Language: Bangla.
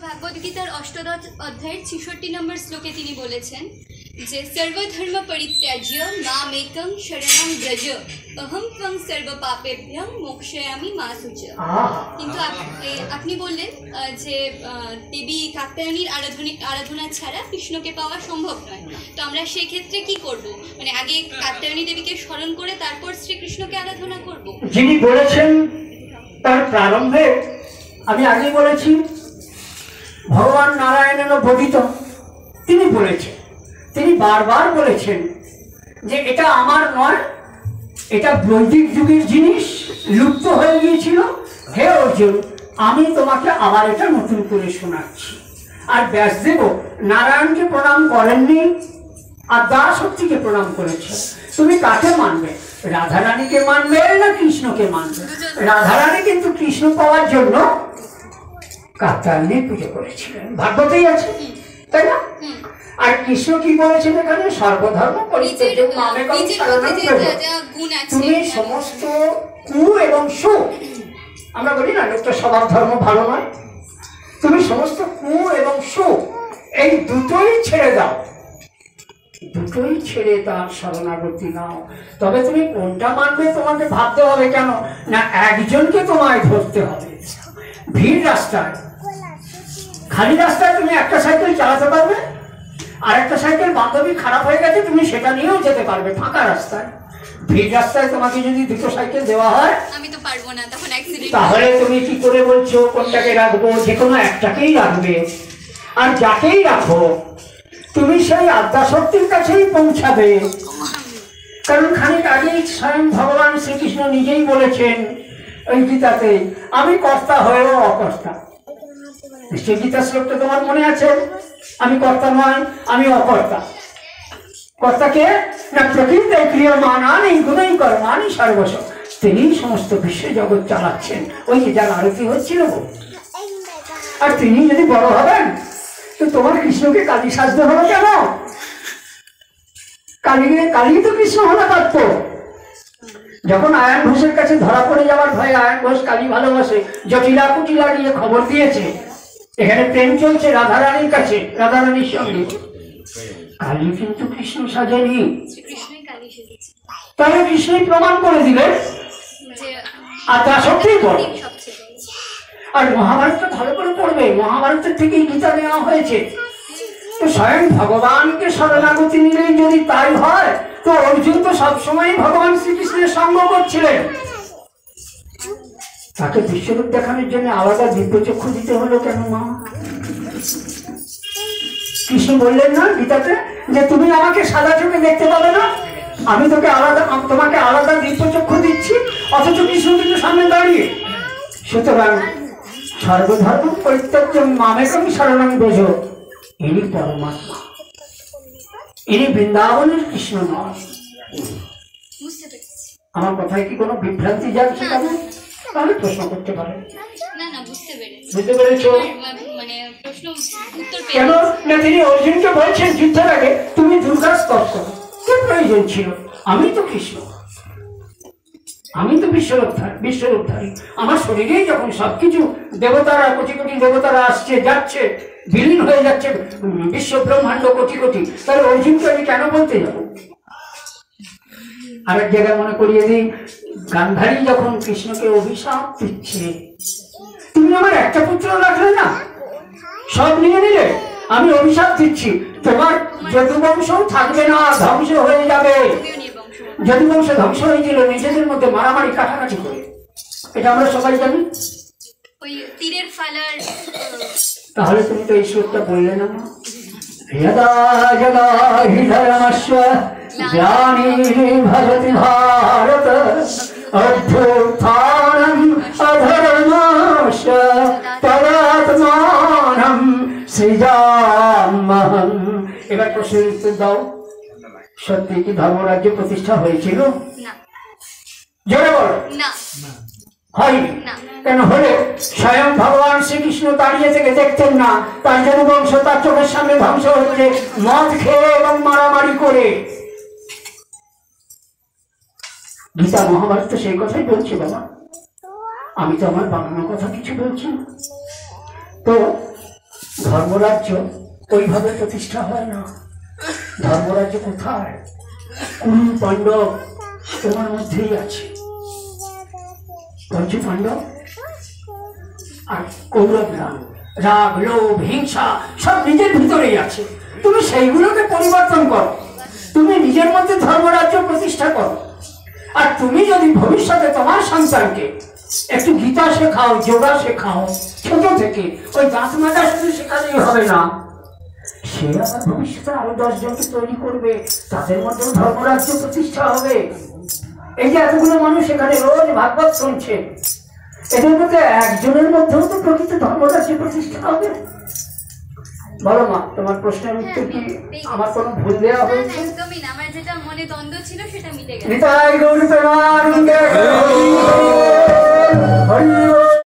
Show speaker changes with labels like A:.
A: ভাগবদ্গীতার অষ্টদশ অধ্যায়ের ৬৬ নম্বর শ্লোকে তিনি বলেছেন যে সর্বধর্ম পরিত্যাজ্য মামেকং শরণং ব্রজ অহং ত্বং সর্ব পাপেভ্যং মোক্ষয়ামি মা শুচ। কিন্তু আপনি বললেন যে দেবী কাত্যায়নীর আরাধনা ছাড়া কৃষ্ণকে পাওয়া সম্ভব নয়। তো আমরা সেক্ষেত্রে কি করব? মানে আগে কাত্যায়নী দেবীকে স্মরণ করে তারপর শ্রীকৃষ্ণকে আরাধনা করব?
B: যিনি বলেছেন তার প্রারম্ভে আমি আগেই বলেছি ভগবান নারায়ণের বোধিত তিনি বলেছেন, তিনি বারবার বলেছেন যে এটা আমার নয়, এটা বৈদিক যুগের জিনিস, লুপ্ত হয়ে গিয়েছিল। হে অর্জুন, আমি তোমাকে আবার এটা নতুন করে শোনাচ্ছি। আর ব্যাসদেব নারায়ণকে প্রণাম করেননি, আর দাশক্তিকে প্রণাম করেছেন। তুমি কাকে মানবে? রাধারানীকে মানবে না কৃষ্ণকে মানবে? রাধারানী কিন্তু কৃষ্ণ পাওয়ার জন্য কাত্যায়নী পুজো করেছিলেন, ভাগবতেই আছে, তাই না? আর কৃষ্ণ কি বলেছেন এখানে? সর্বধর্ম পরিত্যাজ্য মামেকং শরণং ব্রজ। তুমি সমস্ত কু এবং সু, আমরা বলি না লোকটা স্বভাব ধর্ম ভালো নয়, তুমি সমস্ত কু এবং সু এই দুটোই ছেড়ে দাও, দুটোই ছেড়ে তার শরণাগতি নাও। তবে তুমি কোনটা মানবে তোমাকে ভাবতে হবে কেন না, একজনকে তোমায় ধরতে হবে। ভিড় রাস্তায়, খালি রাস্তায় তুমি একটা সাইকেল চালাতে পারবে, আর একটা সাইকেল বান্ধবী খারাপ হয়ে গেছে তুমি সেটা নিয়েও যেতে পারবে। ফাঁকা রাস্তায়, ভিড় রাস্তায় তোমাকে যদি দুটো সাইকেল দেওয়া হয়
A: আমি তো পারবো না, তখন অ্যাক্সিডেন্ট। তাহলে
B: তুমি কি করে বলছো কোনটাকে রাখবো? যে কোনো একটাকেই রাখবে। আর যাকেই রাখো তুমি সেই আদ্যাশক্তির কাছেই পৌঁছাবে। কারণ খানিক আগেই স্বয়ং ভগবান শ্রীকৃষ্ণ নিজেই বলেছেন ওই গীতাতে, আমি কর্তা হয়েও অকর্তা। সেই গীতা শ্লোকটা তোমার মনে আছে? আমি কর্তা নয়, আমি অকর্তা। কর্তাকে না প্রকৃতি ক্রিয়মাণানি গুণৈ কর্মাণি সর্বস্ব, তিনি সমস্ত বিশ্ব জগৎ চালাচ্ছেন। ওই যে যার আরতি হচ্ছিল, আর তিনি যদি বড় হবেন তো তোমার কৃষ্ণকে কালী সাজতে হলো কেন? কালী তো কৃষ্ণ হতে পারত। যখন আয়ন ঘোষের কাছে ধরা পড়ে যাওয়ার ভয়ে আয়ন ঘোষ কালী ভালোবাসে, জটিলা কুটিলা গিয়ে খবর দিয়েছে এখানে প্রেম চলছে রাধারানীর কাছে, রাধারানীর সঙ্গে। কালী কিন্তু কৃষ্ণ সাজেনি, তাহলে কৃষ্ণই প্রমাণ করে দিলেন আর তা সত্যিই বড়। আর মহাভারতটা ভালো করে পড়বে, মহাভারতের থেকেই গীতা নেওয়া হয়েছে। তো স্বয়ং ভগবানকে শরণাগতি নিলেই যদি তাই হয়, তো অর্জুন তো সবসময় ভগবান শ্রীকৃষ্ণের সঙ্গ করছিলেন। তাকে বিশ্বরূপ দেখানোর জন্য আলাদা দিব্যচক্ষু দিতে হলো কেন মা? কৃষ্ণ বললেন না গীতাতে যে তুমি আমাকে সাদা চোখে দেখতে পাবে না, আমি তোমাকে আলাদা দিব্যচক্ষু দিচ্ছি, অথচ কৃষ্ণ কিন্তু সামনে দাঁড়িয়ে। সুতরাং সর্বধর্ম পরিত্যাজ্য মামেকং শরণং ব্রজ, ইনি পরমাত্মা, ইনি বৃন্দাবনের কৃষ্ণ নয়। আমার কথায় কি কোনো বিভ্রান্তি যাচ্ছে? তাহলে প্রশ্ন করতে পারেন। বুঝতে পেরেছো? কেন না তিনি অর্জুনকে বলছেন যুদ্ধের আগে তুমি দুর্গা স্তব করো, কি প্রয়োজন ছিল? আমি তো কৃষ্ণ, আমি তো বিশ্বরূপধারী। আমার শরীরেই যখন সবকিছু দেবতারা, কোটি কোটি দেবতারা আসছে যাচ্ছে, বিলীন হয়ে যাচ্ছে বিশ্ব ব্রহ্মাণ্ড কোটি কোটি, তাহলে অর্জুনকে আমি কেন বলতে যাব? আরেক জায়গায় মনে করিয়ে দিই, গান্ধারী যখন কৃষ্ণকে অভিশাপ দিচ্ছে, তুমি আমার একটা পুত্র রাখলে না, সব নিয়ে নিলে, আমি অভিশাপ দিচ্ছি তোমার যদুবংশ থাকবে না, ধ্বংস হয়ে যাবে। যদুবংশ ধ্বংস হয়েছিল নিজেদের মধ্যে মারামারি কাটাকাটি করে, এটা আমরা সবাই জানি। তাহলে তুমি তো এই শ্লোকটা বললে না, যদা যদা হি ধর্মস্য গ্লানির্ভবতি ভারত অভ্যুত্থানম অধর্মস্য তদাত্মানম সৃজাম্যহম। এবার প্রশ্নের উত্তর দাও, সত্যি কি ধর্মরাজ্য প্রতিষ্ঠা হয়েছিল? জোরে বলো। হয়নি। কেন হলে? স্বয়ং ভগবান শ্রীকৃষ্ণ দাঁড়িয়ে থেকে দেখতেন না তার যদুবংশ তার চোখের সামনে ধ্বংস হচ্ছে, মদ খেয়ে এবং মারামারি করে। গীতা মহাভারত সেই কথাই বলছে বাবা, আমি তো আমার বানানোর কথা কিছু বলছি। তো ধর্মরাজ্য ওইভাবে প্রতিষ্ঠা হয় না। ধর্মরাজ্য কোথায়? কুরু পাণ্ডব তোমার মধ্যেই আছে। পঞ্চ পাণ্ডব আর কৌরবরা রাগ, লোভ, হিংসা সব নিজের ভিতরেই আছে। তুমি সেইগুলোকে পরিবর্তন করো, তুমি নিজের মধ্যে ধর্মরাজ্য প্রতিষ্ঠা করো। আর তুমি যদি ভবিষ্যতে তোমার সন্তানকে একটু গীতা শেখাও, যোগা শেখাও ছোট থেকে, ওই দাঁত মাজা শুধু শেখালেই হবে না, সে আবার ভবিষ্যতে আরো 10 জনকে তৈরি করবে, তাদের মধ্যেও ধর্মরাজ্য প্রতিষ্ঠা হবে। এই যে এতগুলো মানুষ এখানে রোজ ভাগবত শুনছে, এদের মধ্যে একজনের মধ্যেও তো প্রকৃত ধর্মরাজ্য প্রতিষ্ঠা হবে। বলো মা, তোমার প্রশ্নের উত্তর কি আমার কোনো ভুল দেওয়া হয়েছে?
A: একদমই না, আমার যেটা মনে দ্বন্দ্ব ছিল সেটা মিটে গেছে।
B: নিতাই গৌর প্রেমানন্দে।